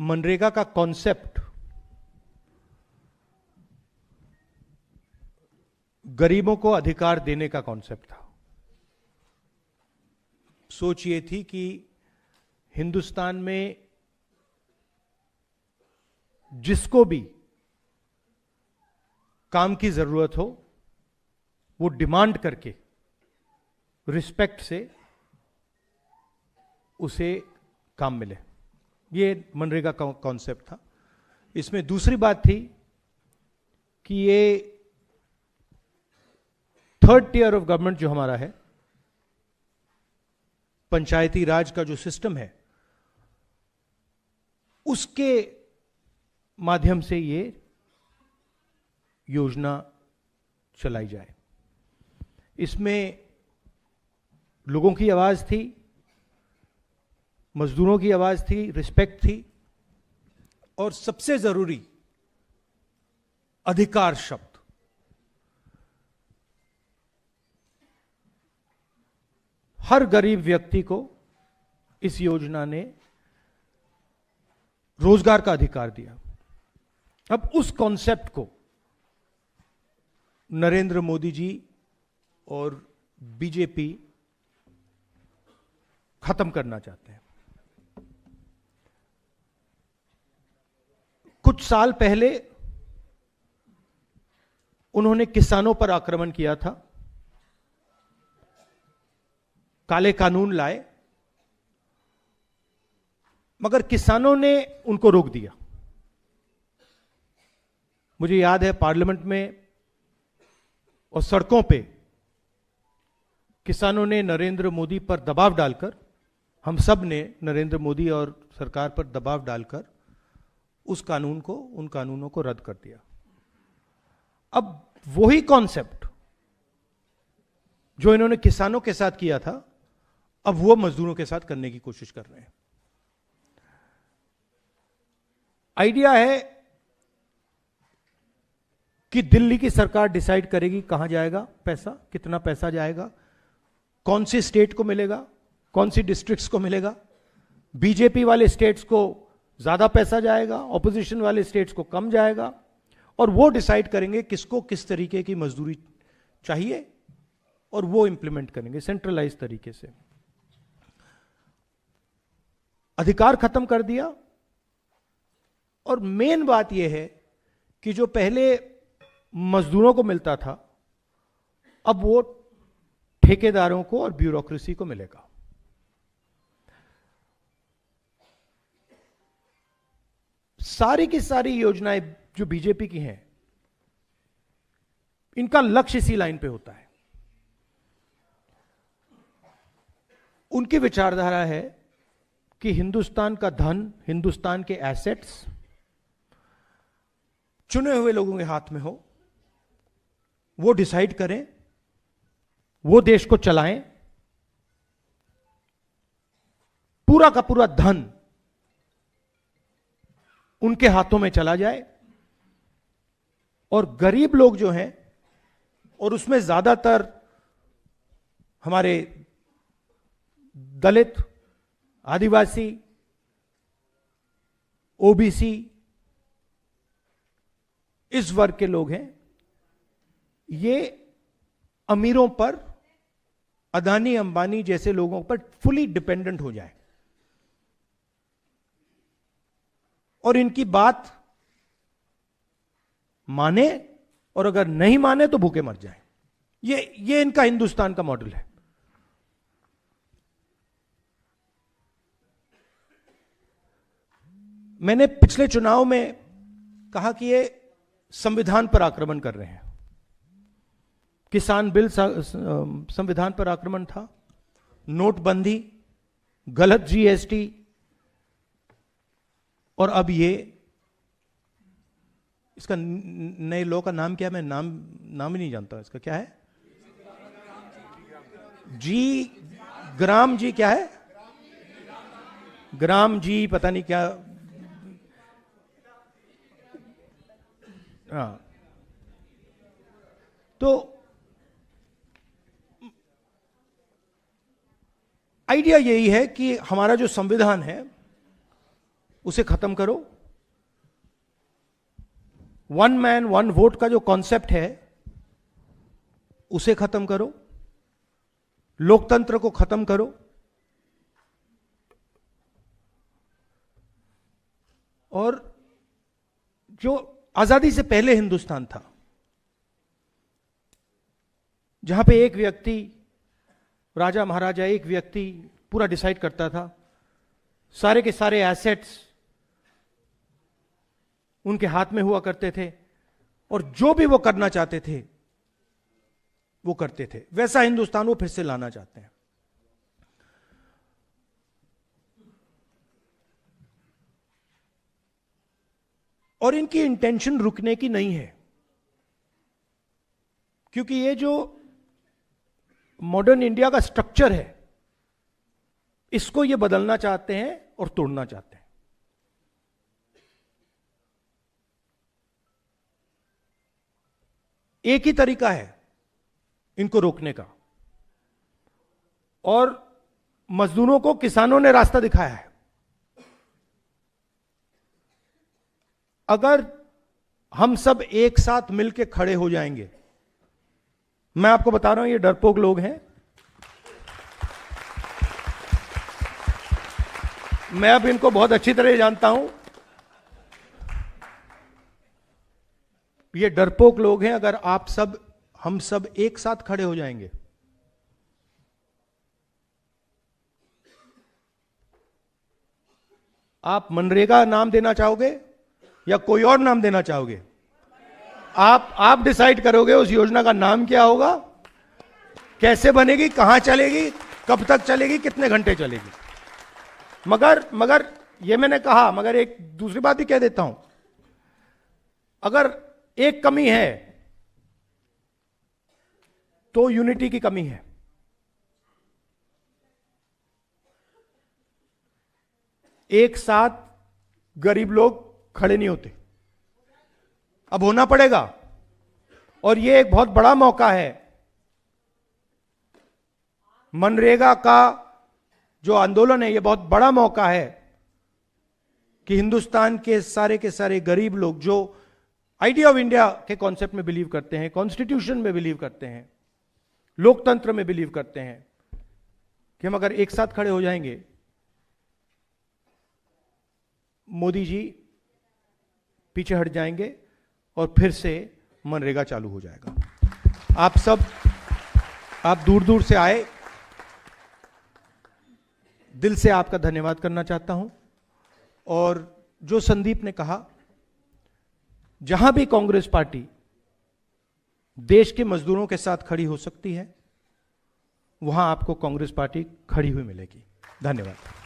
मनरेगा का कॉन्सेप्ट गरीबों को अधिकार देने का कॉन्सेप्ट था। सोच ये थी कि हिंदुस्तान में जिसको भी काम की जरूरत हो वो डिमांड करके रिस्पेक्ट से उसे काम मिले। ये मनरेगा का कॉन्सेप्ट था। इसमें दूसरी बात थी कि ये थर्ड टियर ऑफ गवर्नमेंट जो हमारा है, पंचायती राज का जो सिस्टम है, उसके माध्यम से ये योजना चलाई जाए। इसमें लोगों की आवाज थी, मजदूरों की आवाज थी, रिस्पेक्ट थी, और सबसे जरूरी अधिकार शब्द। हर गरीब व्यक्ति को इस योजना ने रोजगार का अधिकार दिया। अब उस कॉन्सेप्ट को नरेंद्र मोदी जी और बीजेपी खत्म करना चाहते हैं। कुछ साल पहले उन्होंने किसानों पर आक्रमण किया था, काले कानून लाए, मगर किसानों ने उनको रोक दिया। मुझे याद है पार्लियामेंट में और सड़कों पे किसानों ने नरेंद्र मोदी पर दबाव डालकर, हम सब ने नरेंद्र मोदी और सरकार पर दबाव डालकर उस कानून को, उन कानूनों को रद्द कर दिया। अब वही कॉन्सेप्ट जो इन्होंने किसानों के साथ किया था, अब वो मजदूरों के साथ करने की कोशिश कर रहे हैं। आइडिया है कि दिल्ली की सरकार डिसाइड करेगी कहां जाएगा पैसा, कितना पैसा जाएगा, कौन सी स्टेट को मिलेगा, कौन सी डिस्ट्रिक्ट्स को मिलेगा। बीजेपी वाले स्टेट्स को ज्यादा पैसा जाएगा, ऑपोजिशन वाले स्टेट्स को कम जाएगा, और वो डिसाइड करेंगे किसको किस तरीके की मजदूरी चाहिए और वो इंप्लीमेंट करेंगे सेंट्रलाइज तरीके से। अधिकार खत्म कर दिया। और मेन बात यह है कि जो पहले मजदूरों को मिलता था, अब वो ठेकेदारों को और ब्यूरोक्रेसी को मिलेगा। सारी की सारी योजनाएं जो बीजेपी की हैं, इनका लक्ष्य इसी लाइन पे होता है। उनकी विचारधारा है कि हिंदुस्तान का धन, हिंदुस्तान के एसेट्स चुने हुए लोगों के हाथ में हो, वो डिसाइड करें, वो देश को चलाएं, पूरा का पूरा धन उनके हाथों में चला जाए, और गरीब लोग जो हैं, और उसमें ज्यादातर हमारे दलित, आदिवासी, ओबीसी, इस वर्ग के लोग हैं, ये अमीरों पर, अदानी अंबानी जैसे लोगों पर फुली डिपेंडेंट हो जाए और इनकी बात माने, और अगर नहीं माने तो भूखे मर जाए। ये इनका हिंदुस्तान का मॉडल है। मैंने पिछले चुनाव में कहा कि ये संविधान पर आक्रमण कर रहे हैं। किसान बिल संविधान पर आक्रमण था, नोटबंदी, गलत जीएसटी, और अब ये, इसका नए लॉ का नाम क्या है, मैं नाम ही नहीं जानता इसका, क्या है, ग्राम जी क्या है, ग्राम जी पता नहीं क्या, हाँ। तो आइडिया यही है कि हमारा जो संविधान है उसे खत्म करो। वन मैन वन वोट का जो कॉन्सेप्ट है उसे खत्म करो, लोकतंत्र को खत्म करो। और जो आजादी से पहले हिंदुस्तान था, जहां पे एक व्यक्ति, राजा महाराजा, एक व्यक्ति पूरा डिसाइड करता था, सारे के सारे एसेट्स उनके हाथ में हुआ करते थे और जो भी वो करना चाहते थे वो करते थे, वैसा हिंदुस्तान वो फिर से लाना चाहते हैं। और इनकी इंटेंशन रुकने की नहीं है, क्योंकि ये जो मॉडर्न इंडिया का स्ट्रक्चर है इसको ये बदलना चाहते हैं और तोड़ना चाहते हैं। एक ही तरीका है इनको रोकने का, और मजदूरों को किसानों ने रास्ता दिखाया है। अगर हम सब एक साथ मिलकर खड़े हो जाएंगे, मैं आपको बता रहा हूं ये डरपोक लोग हैं, मैं अब इनको बहुत अच्छी तरह जानता हूं, ये डरपोक लोग हैं। अगर आप सब, हम सब एक साथ खड़े हो जाएंगे, आप मनरेगा नाम देना चाहोगे या कोई और नाम देना चाहोगे? आप डिसाइड करोगे उस योजना का नाम क्या होगा, कैसे बनेगी, कहां चलेगी, कब तक चलेगी, कितने घंटे चलेगी। मगर ये मैंने कहा, मगर एक दूसरी बात भी कह देता हूं, अगर एक कमी है तो यूनिटी की कमी है। एक साथ गरीब लोग खड़े नहीं होते, अब होना पड़ेगा। और यह एक बहुत बड़ा मौका है। मनरेगा का जो आंदोलन है, यह बहुत बड़ा मौका है कि हिंदुस्तान के सारे गरीब लोग जो आइडिया ऑफ इंडिया के कॉन्सेप्ट में बिलीव करते हैं, कॉन्स्टिट्यूशन में बिलीव करते हैं, लोकतंत्र में बिलीव करते हैं, कि हम अगर एक साथ खड़े हो जाएंगे, मोदी जी पीछे हट जाएंगे और फिर से मनरेगा चालू हो जाएगा। आप सब, आप दूर दूर से आए, दिल से आपका धन्यवाद करना चाहता हूं। और जो संदीप ने कहा, जहां भी कांग्रेस पार्टी देश के मजदूरों के साथ खड़ी हो सकती है, वहां आपको कांग्रेस पार्टी खड़ी हुई मिलेगी। धन्यवाद।